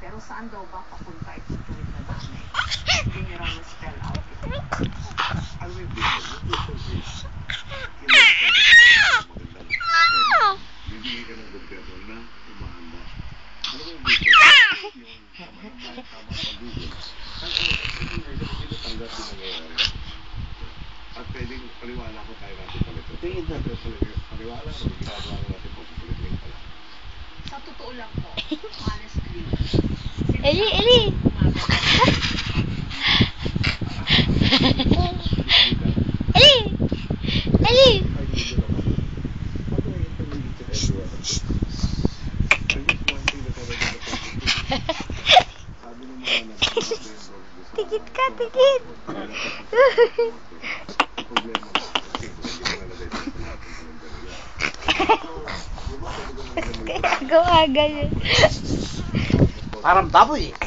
Pero saan daw ba papunta itong tuwid na nanay? Hindi niya raw na-spell out ito. Ano yung vision? Bibigay ka ng gobyerno na umahanda. Ano yung vision? Yung tama-tama pag-google. Hindi tanggap yung nangyayari. At pwedeng paliwala ko tayo natin palito. Tingin na paliwala ko, ginagawa natin pagpupulitin pala. Sa totoo lang po, honestly, Eli, Eli! Eli! Eli! Tikit ka, tikit! Gagawa ganyan. Parang baboy eh.